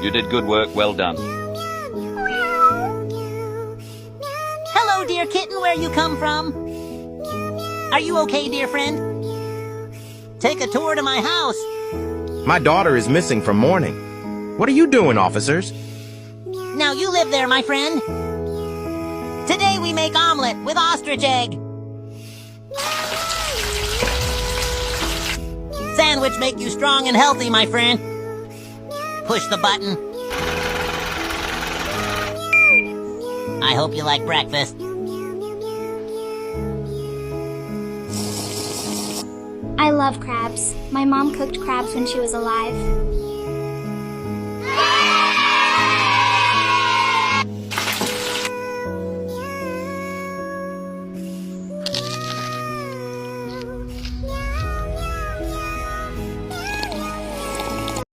You did good work, well done. Hello, dear kitten, where you come from? Are you okay, dear friend? Take a tour to my house. My daughter is missing from mourning. What are you doing, officers? Now you live there, my friend. Today we make omelet with ostrich egg. Sandwich make you strong and healthy, my friend. Push the button. I hope you like breakfast. I love crabs. My mom cooked crabs when she was alive.